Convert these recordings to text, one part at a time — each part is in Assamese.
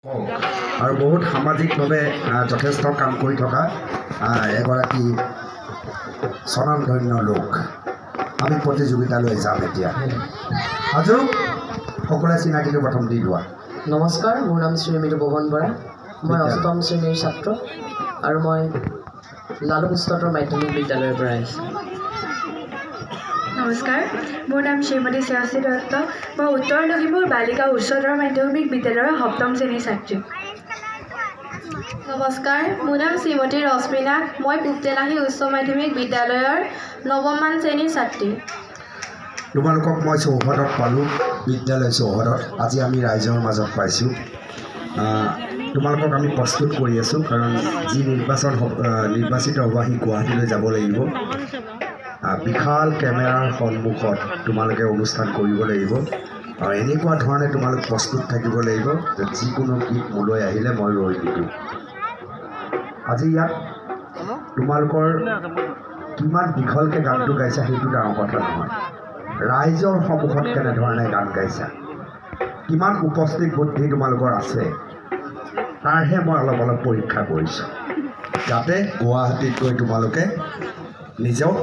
আৰু বহুত সামাজিকভাৱে যথেষ্ট কাম কৰি থকা এগৰাকী স্বনামধন্য লোক আমি প্ৰতিযোগিতালৈ যাম এতিয়া আজু সকলোৱে চিনাকিটো প্ৰথম দি লোৱা নমস্কাৰ মোৰ নাম শ্ৰীমিতু ভৱন বৰা মই অষ্টম শ্ৰেণীৰ ছাত্ৰ আৰু মই লালু উচ্চতৰ মাধ্যমিক বিদ্যালয়ৰ পৰা আহিছোঁ নমস্কাৰ মোৰ নাম শ্ৰীমতী শ্ৰেয়সী দত্ত মই উত্তৰ লখিমপুৰ বালিকা উচ্চতৰ মাধ্যমিক বিদ্যালয়ৰ সপ্তম শ্ৰেণীৰ ছাত্ৰী নমস্কাৰ মোৰ নাম শ্ৰীমতী ৰশ্মিনা মই পূবতেলাহী উচ্চ মাধ্যমিক বিদ্যালয়ৰ নৱমমান শ্ৰেণীৰ ছাত্ৰী তোমালোকক মই চৌহদত পালোঁ বিদ্যালয় চৌহদত আজি আমি ৰাইজৰ মাজত পাইছোঁ তোমালোকক আমি প্ৰস্তুত কৰি আছোঁ কাৰণ যি নিৰ্বাচিত হ'ব সি গুৱাহাটীলৈ যাব লাগিব বিশাল কেমেৰাৰ সন্মুখত তোমালোকে অনুষ্ঠান কৰিব লাগিব আৰু এনেকুৱা ধৰণে তোমালোক প্ৰস্তুত থাকিব লাগিব যে যিকোনো গীত মোলৈ আহিলে মই ৰৈ নিদিওঁ আজি ইয়াত তোমালোকৰ কিমান দীঘলকৈ গানটো গাইছা সেইটো ডাঙৰ কথা নহয় ৰাইজৰ সন্মুখত কেনেধৰণে গান গাইছা কিমান উপস্থিত বুদ্ধি তোমালোকৰ আছে তাৰহে মই অলপ পৰীক্ষা কৰিছোঁ যাতে গুৱাহাটীত গৈ তোমালোকে নিজক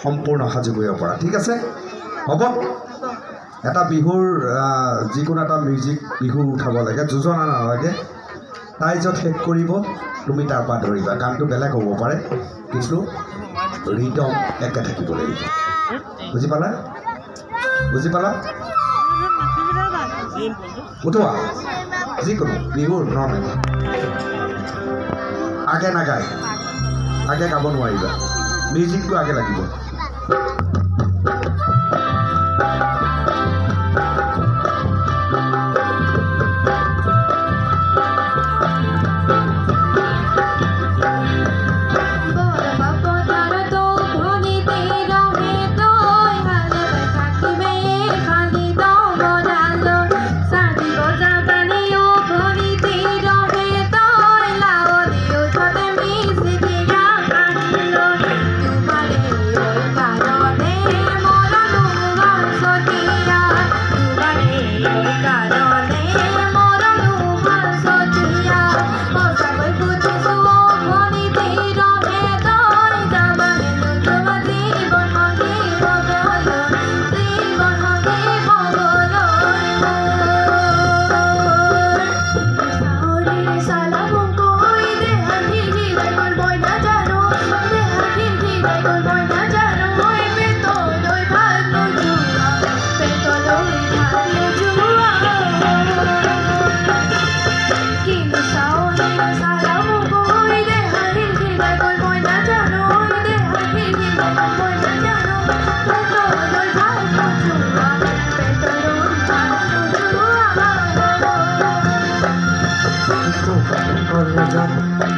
সম্পূৰ্ণ সাজু কৰিব পৰা ঠিক আছে হ'ব এটা বিহুৰ যিকোনো এটা মিউজিক বিহু উঠাব লাগে যোজনা নালাগে তাই য'ত শেষ কৰিব তুমি তাৰপৰা ধৰিবা গানটো বেলেগ হ'ব পাৰে কিন্তু ৰিদম একে থাকিব লাগিব বুজি পালা উঠোৱা যিকোনো বিহুৰ নৰ্মেল আগে নাগায় আগে গাব নোৱাৰিবা মিউজিকটো আগে লাগিব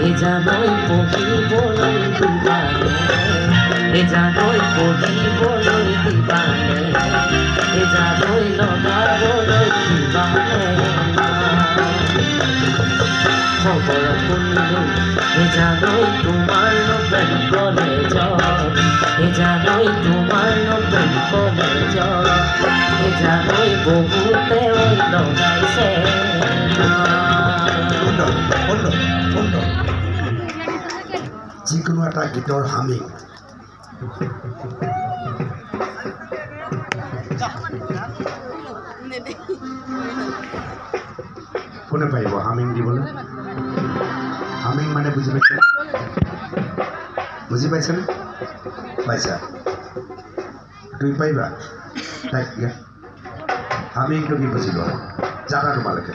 এজানৈ পঢ়িবলৈ দিবানে এজানৈ পঢ়িবলৈ দিবানে এজানৈ লগাবলৈ দিবানে খবৰ শুনিলোঁ এজানৈ তোমাৰ নতুন কলেজত এজানৈ তোমাৰ নতুন কলেজত এজানৈ বহুতে লগাইছে যিকোনো এটা গীতৰ হামিং কোনে পাৰিব হামিং দিবলৈ হামিং মানে বুজি পাইছানে পাইছা তুমি পাৰিবা তাইক হামিংটো কি বুজি লোৱা জানা তোমালোকে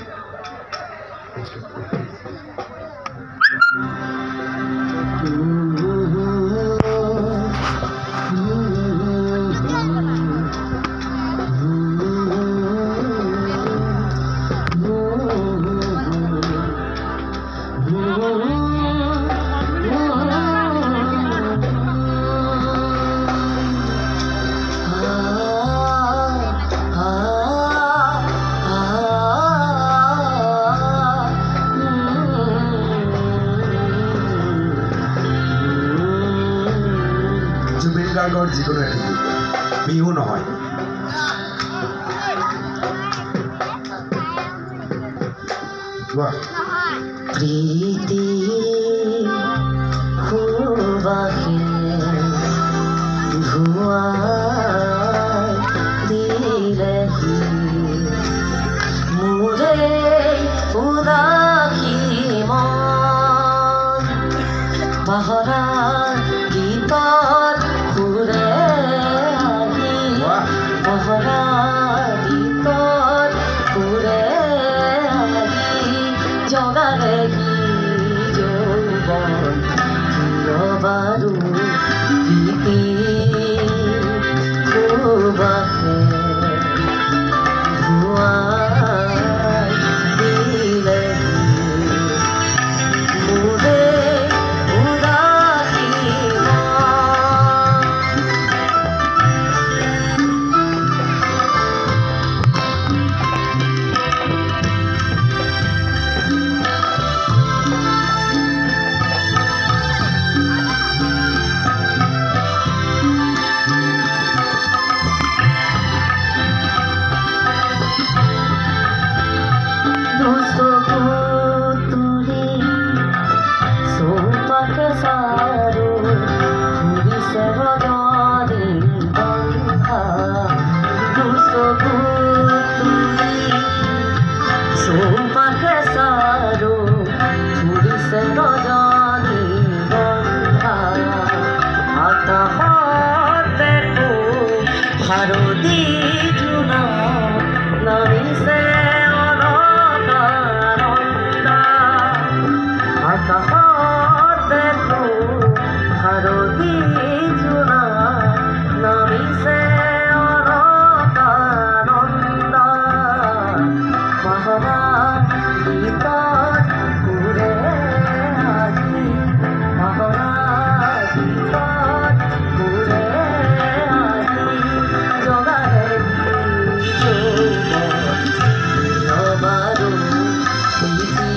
গাৰ্গৰ যিকোনো এটি বিহু নহয় কোৱা প্ৰীতি সুবাসে ধুৱাই দিলেহি মোৰে উদাসী মন পাহৰা গীতত সুৰে আহি পাহৰা গীতত সুৰে আহি জগালেহি যৌৱন কিয় বাৰু প্ৰীতি সুবাসে ধুৱাই দিলেহি মোৰে উদাসী তুলি চৌপাশে চাৰো ফুৰিছে ৰজনী গন্ধা চকু তুলি চৌপাশে চাৰো ফুৰিছে ৰজনী গন্ধা আকাশতে শাৰদী জোনা নামিছে আকাশতে শাৰদী জোনা নামিছে অলকানন্দা পাহৰা গীতত সুৰে আহি পাহৰা গীতত সুৰে আহি জগালেহি যৌৱন কিয় বাৰু প্ৰীতি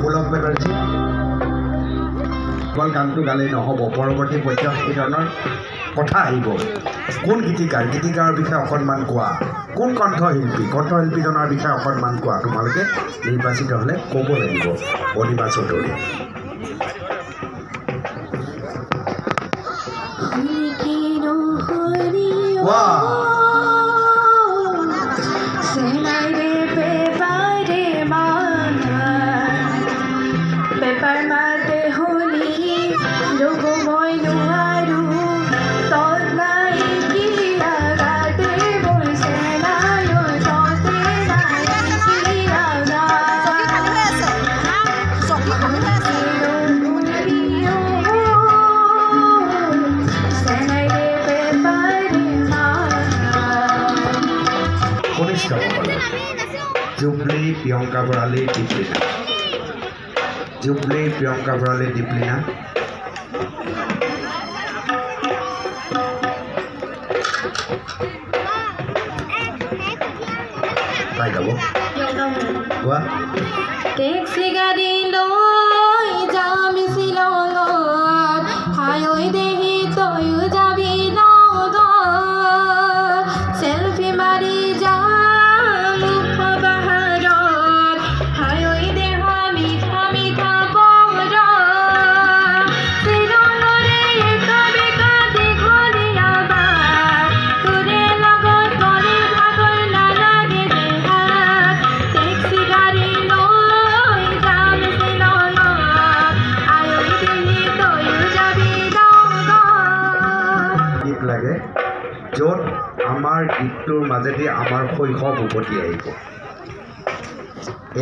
পুলক বেনাৰ্জী অকল গানটো গালেই নহ'ব পৰৱৰ্তী পৰ্যায়ত এই ধৰণৰ কথা আহিব কোন গীতিকাৰ গীতিকাৰৰ বিষয়ে অকণমান কোৱা কোন কণ্ঠশিল্পীজনৰ বিষয়ে অকণমান কোৱা তোমালোকে নিৰ্বাচিত হ'লে ক'ব লাগিব অনিমা চৌধুৰী কোৱা পেপাৰ মাতে শুনি ৰ'ব মই নোৱাৰো তত নাই কি আগাতে বৈছে নাই ততে নাই কি আগা কনিষ্ঠসকলে জুবলি প্ৰিয়ংকা ভৰালী দীপলিনা জুবলি প্ৰিয়ংকা ভৰালী দীপলিনা তাই গাব কোৱা টেক্সি গাড়ী লৈ যাম শ্বিলঙত হাই দেহি তয়ো যাবি লগত চেলফি মাৰি যাম পাহাৰত হাই দেহ মিঠা মিঠা পহৰত শ্বিলঙৰে এটা বেকা দীঘলীয়া বাট তোৰে লগত গ'লে ভাগৰ নালাগে দেহাত টেক্সি গাড়ী লৈ যাম শ্বিলঙত হাই দেহি তয়ো যাবি লগত গীত লাগে য'ত আমাৰ গীতটোৰ মাজেদি আমাৰ শৈশৱ উভতি আহিব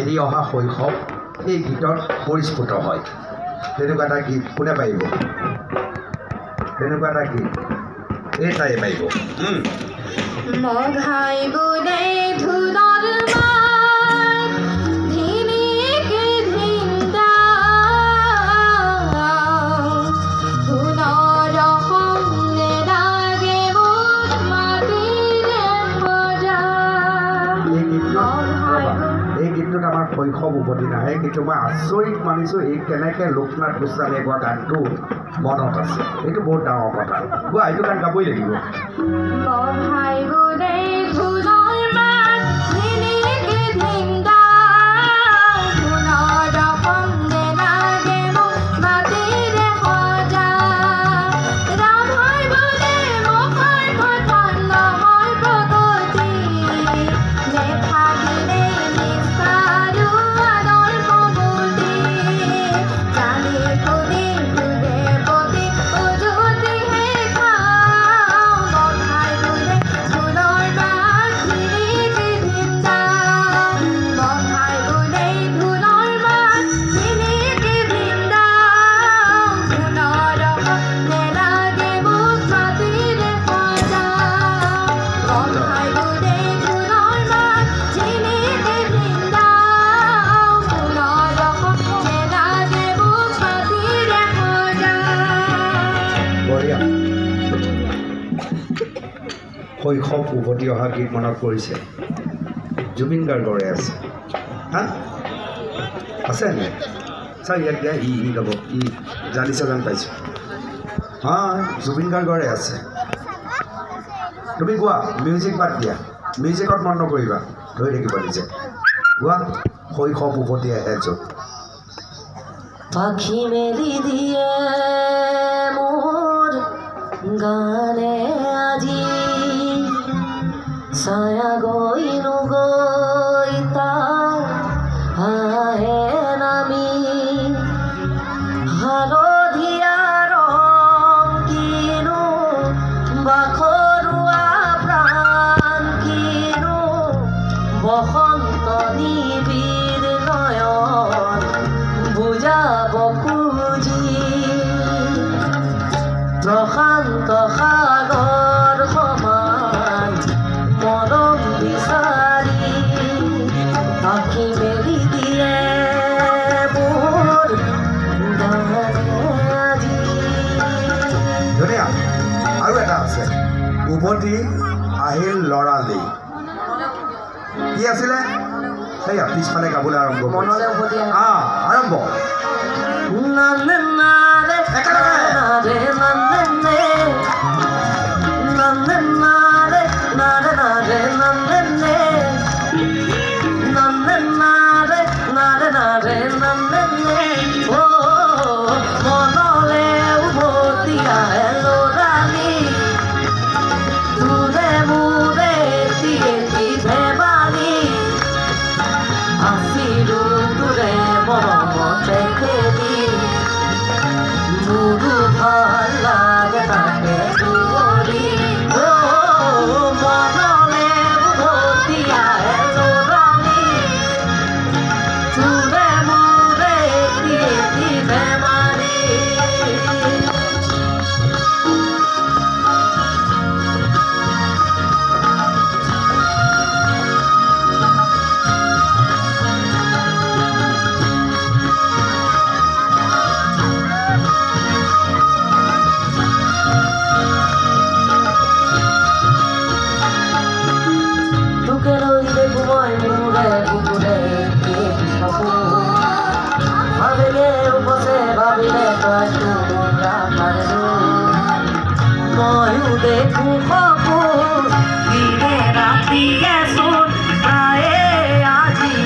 এৰি অহা শৈশৱ এই গীতত পৰিস্ফুট হয় তেনেকুৱা এটা গীত কোনে পাৰিব তেনেকুৱা এটা গীত এইটাই পাৰিব মঘাই বোলে ধুলৰ মাত ধিনিকে ধিন্দা ধুলৰ সংগে লাগে বুট মাটিৰে ভৰা এই গীতটোত আমাৰ শৈশৱ শৈশৱ উভতি নাহে কিন্তু মই আচৰিত মানিছোঁ এই কেনেকৈ লোকনাথ গোস্বামীয়ে গোৱা গানটো মনত আছে এইটো বহুত ডাঙৰ কথা গোৱা এইটো গান গাবই লাগিব শৈশৱ উভতি অহা গীত মনত পৰিছে জুবিন গাৰ্গৰে আছে হা আছে নে চাই ইয়াত দিয়া ই গাব ই জানিছে যেন পাইছোঁ হা জুবিন গাৰ্গৰে আছে তুমি গোৱা মিউজিক বাদ দিয়া মিউজিকত মন নকৰিবা ধৰি থাকিব নিজে গোৱা শৈশৱ উভতি আহে য'ত পাখি মেলি দিয়ে মোৰ গানে আজি ছায়া গৈনো গৈ তাৰ আহে নামি হালধীয়া ৰং কিনো বাখৰুৱা প্ৰাণ কিনো বসন্ত নিবিড় নয়ন বুজাব খুজি প্ৰশান্ত সাগৰ সমান মৰম বিচাৰি পাখি মেলি দিয়ে মোৰ গানে আজি ধুনীয়া আৰু এটা আছে উভতি আহিল লৰালি কি আছিলে সেয়া পিছফালে গাবলৈ আৰম্ভ মনলৈ উভতি আহে আৰম্ভ নানে নাৰে নাৰে নানে নানে নাৰে নাৰে নাৰে নানে নানে নাৰে নাৰে নাৰে নানে ও মনলে উভতি আহে লৰালি তোৰে মোৰে দিয়ে ধেমালি আছিলো তোৰে মৰমতে খেলি মোৰো ভাল লাগে তাকে দুৱৰি মনলে উভতি আহে লৰালি তোৰে মোৰে দিয়ে ধেমালি তোকে লৈ দেখো মই মূৰে বুকুৰে ভাবিলে উপচে ভাবিলে তই তোৰা ময়ো দেখো সপোন দিনে ৰাতিয়ে চোন প্ৰায়ে আজি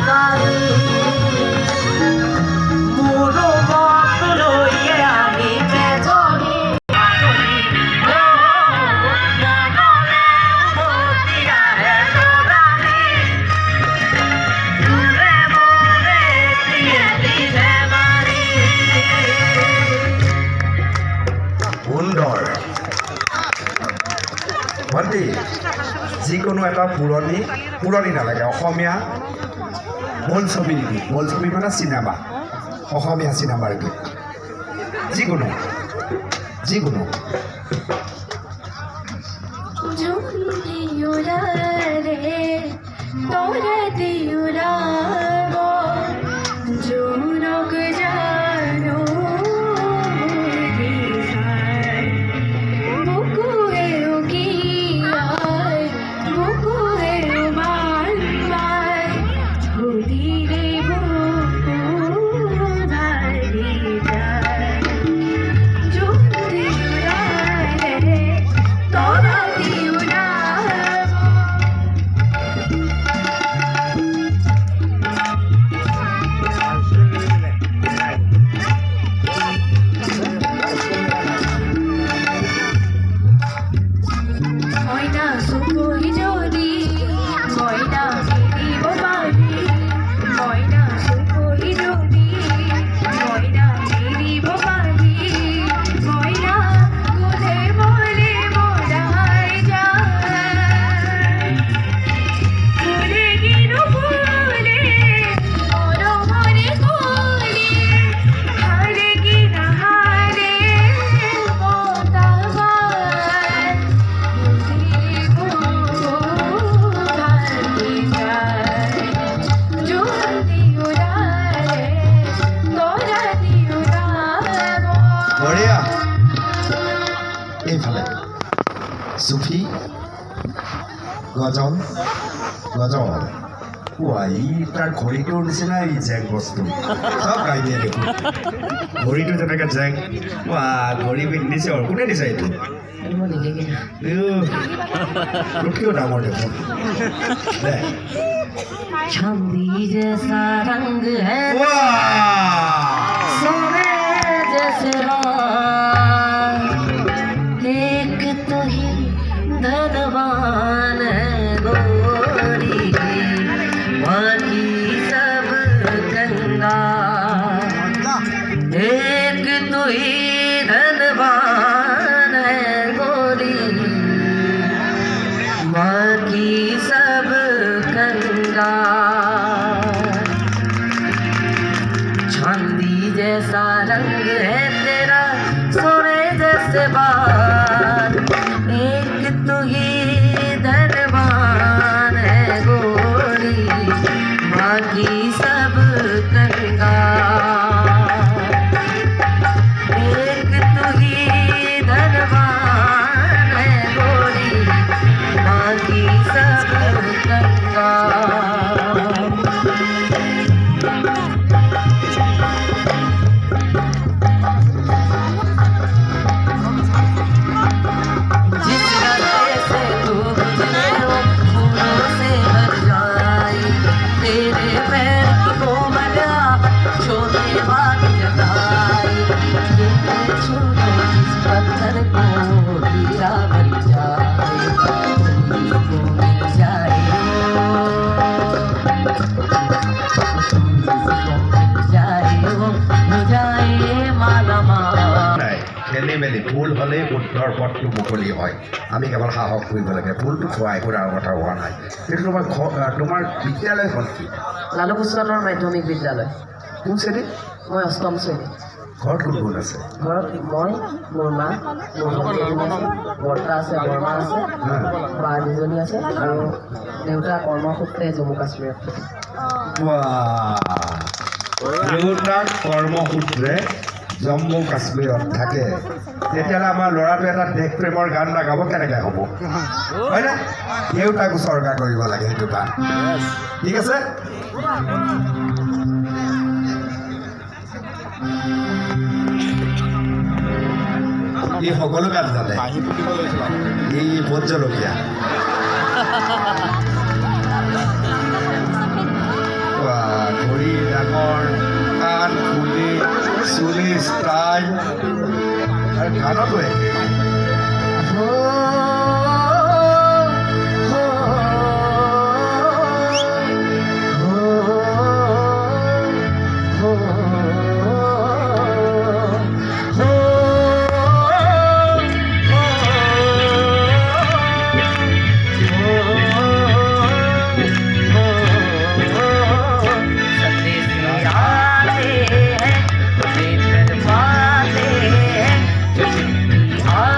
কালি মোৰো মনটো লৈয়ে আহি বেজনী সুন্দৰ ভণ্টি যিকোনো এটা পুৰণি নালাগে অসমীয়া বোলছবি বোলছবি মানে চিনেমা অসমীয়া চিনেমাৰ গীত যিকোনো ধীৰে এইফালে চুফি গজল গজল ই তাৰ ঘড়ীটোৰ নিচিনা এই জেং বস্তু চব গাই দিয়ে দেখোন ঘড়ীটো যেনেকৈ জেং ঘড়ী পিন্ধিছে আৰু কোনে দিছে এইটো মই নিজেকে কিয় ডাঙৰ দেখোন দে चांदी जैसा रंग है सोने जैसे रात एक तो ही धनवान है गोरी बाकी सब कंगाल एक तो ही धनवान है गोरी बाकी सब चांदी जैसा रंग है तेरा सोने जैसे बाल एक तो ही धनवान है गोरी बाकी सब कंगाल एक तो ही धनवान है गोरी बाकी सब कंगाल খেলি মেলি ভুল হ'লেই বুদ্ধৰ পথটো মুকলি হয় আমি কেৱল সাহস কৰিব লাগে ভুলটো খুৱাই কৰাৰ কথা হোৱা নাই কিন্তু তোমাৰ বিদ্যালয়খন কি লালু কুচলাতৰ মাধ্যমিক বিদ্যালয় কোন শ্ৰেণী মই অষ্টম শ্ৰেণী ঘৰত কোন কোন আছে ঘৰত মই মোৰ মা মোৰ ভণ্টি এজনী আছে বৰ্তা আছে বৰমা আছে বা দুজনী আছে আৰু দেউতা কৰ্মসূত্ৰে জম্মু কাশ্মীৰত দেউতাক কৰ্মসূত্ৰে জম্মু কাশ্মীৰত থাকে তেতিয়াহ'লে আমাৰ ল'ৰাটোৱে এটা দেশ প্ৰেমৰ গান নাগাব কেনেকৈ হ'ব হয়নে দেউতাক উচৰ্গা কৰিব লাগে সেইটো গান ঠিক আছে ই সকলো গান জানে ই ভোট জলকীয়া ঘড়ী ডাঙৰ কাণ ফুলি চুলি ষ্টাইল আৰু গানতো একে आते हैं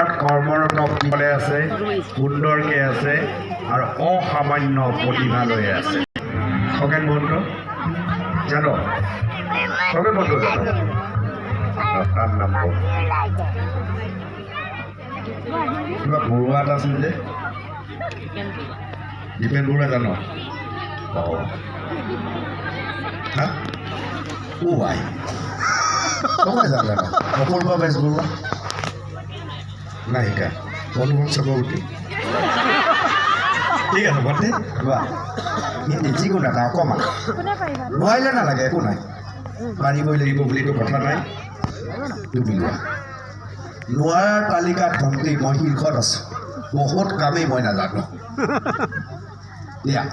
তাত কৰ্মৰতসকলে আছে, সুন্দৰকৈ আছে আৰু অসামান্য প্ৰতিভা লৈ আছে। খগেন মহন্ত জানো? খগেন মহন্ত জানো? তাৰ নাম কওক। কিবা বৰুৱা এটা আছিল যে, দীপেন বৰুৱা জানো? আই কমাই জানো? অপূৰ্ব বেজবৰুৱা নাই শিকা? অনুভৱ চক্ৰৱৰ্তী ঠিক আছে বন্ধে লোৱা যিকোনো এটা অকণমান নোৱাৰিলে নালাগে, একো নাই, পাৰিবই লাগিব বুলিতো কথা নাই। তুমি লোৱা। নোৱাৰাৰ তালিকাত ভণ্টি মই শীৰ্ষত আছোঁ, বহুত কামেই মই নাজানো। দিয়া।